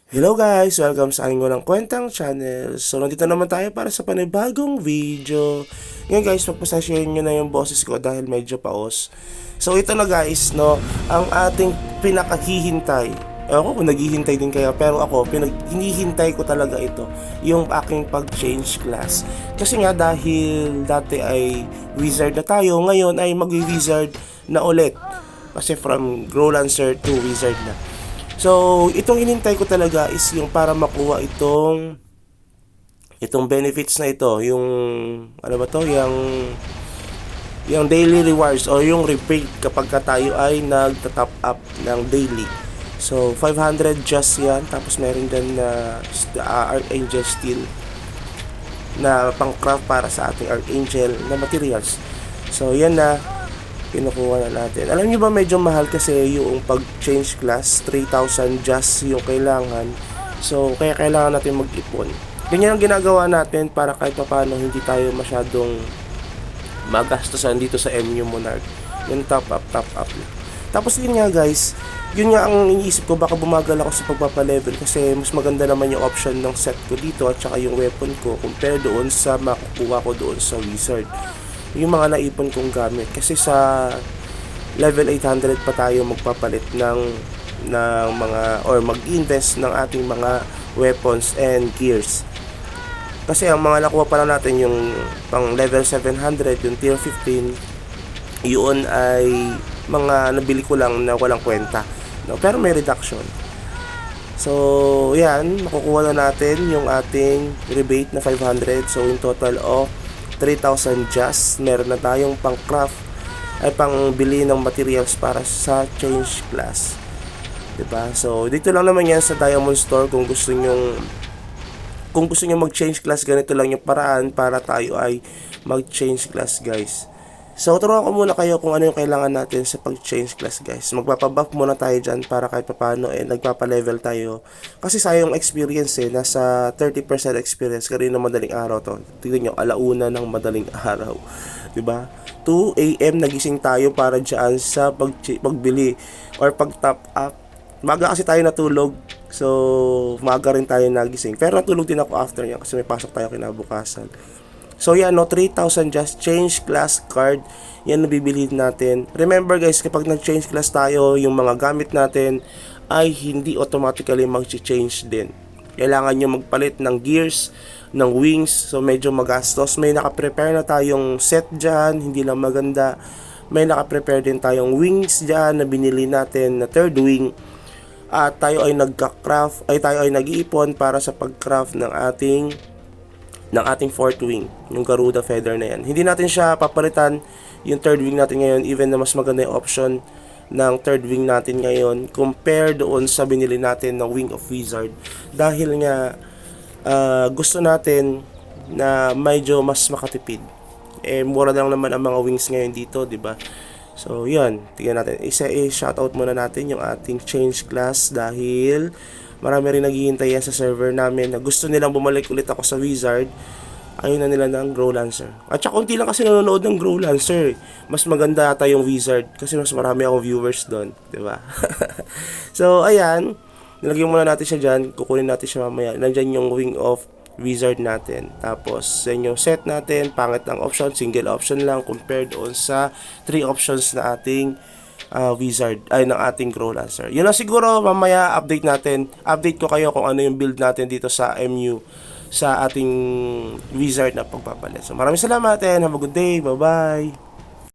Hello guys! Welcome sa aking walang kwentang channel. So, nandito naman tayo para sa panibagong video. Ngayon guys, magpasashare nyo na yung boses ko dahil medyo paos. So, ito na guys, no, ang ating pinakahihintay. Ewan ko kung naghihintay din kayo, pero ako, hinihintay ko talaga ito, yung aking pag-change class. Kasi nga dahil dati ay wizard na tayo, ngayon ay mag-wizard na ulit. Kasi from Growlancer to wizard na. So, itong hinintay ko talaga is yung para makuha itong benefits na ito, yung ano ba to, yung daily rewards o yung rebate kapag ka tayo ay nagta-top up ng daily. So, 500 just yan, tapos meron din na Archangel Steel na pang-craft para sa ating Archangel na materials. So, yan na kinukuha na natin. Alam niyo ba medyo mahal kasi yung pag-change class, 3,000 just yung kailangan. So, kaya kailangan natin mag-ipon. Ganyan ang ginagawa natin para kahit paano hindi tayo masyadong magastosan dito sa MU Monarch. Yung top up lang. Tapos yun nga guys, yun nga ang iniisip ko, baka bumagal ako sa pagpapalevel kasi mas maganda naman yung option ng set ko dito at saka yung weapon ko compare doon sa makukuha ko doon sa wizard. Yung mga naipon kong gamit kasi sa level 800 pa tayo magpapalit ng mga or mag-invest ng ating mga weapons and gears. Kasi ang mga nakuha pa lang natin yung pang level 700, yung tier 15, yun ay mga nabili ko lang na walang kwenta, no? Pero may reduction. So, yan, makukuha na natin yung ating rebate na 500. So, in total of 3,000 just, meron na tayong pang craft ay pang bili ng materials para sa change class, diba? So dito lang naman yan sa Diamond Store. Kung gusto nyo mag-change class, ganito lang yung paraan para tayo ay mag-change class guys. So turuan ko muna kayo kung ano yung kailangan natin sa pag-change class guys. Magpapabuff muna tayo dyan para kahit paano nagpapa-level tayo. Kasi sayang experience nasa 30% experience kanina madaling araw to. Tignan nyo, alauna ng madaling araw, diba? 2 AM nagising tayo para dyan sa pagbili or pag-top up. Maga kasi tayo natulog, so maga rin tayo nagising. Pero natulog din ako after niya kasi may pasok tayo kinabukasan. So yan, no, 3,000 just change class card. Yan nabibili natin. Remember guys, kapag nag-change class tayo, yung mga gamit natin ay hindi automatically mag-change din. Kailangan nyo magpalit ng gears, ng wings. So medyo magastos. May naka-prepare na tayong set dyan, hindi lang maganda. May naka-prepare din tayong wings dyan na binili natin na third wing. At tayo ay nagka-craft, ay tayo ay nag-iipon para sa pag-craft ng ating fourth wing, yung Garuda feather na yan. Hindi natin siya papalitan yung third wing natin ngayon, even na mas maganda yung option ng third wing natin ngayon compare doon sa binili natin ng Wing of Wizard. Dahil nga gusto natin na medyo mas makatipid. Mura lang naman ang mga wings ngayon dito, di ba? So, yun. Tingnan natin. Shoutout muna natin yung ating change class dahil marami rin naghihintay yan sa server namin na gusto nilang bumalik ulit ako sa wizard. Ayun na nila ng Growlancer. At saka konti lang kasi nanonood ng Growlancer. Mas maganda ata yung wizard kasi mas marami akong viewers doon, di ba? So, ayan. Nilagyan muna natin siya dyan. Kukunin natin siya mamaya. Nandyan yung Wing of Wizard natin. Tapos, yan yung set natin. Pangit ang option. Single option lang compared doon sa 3 options na ating wizard ay ng ating Growlancer. Yun lang siguro, mamaya update ko kayo kung ano yung build natin dito sa MU sa ating wizard na pagpapalit. So maraming salamat and have a good day. Bye bye.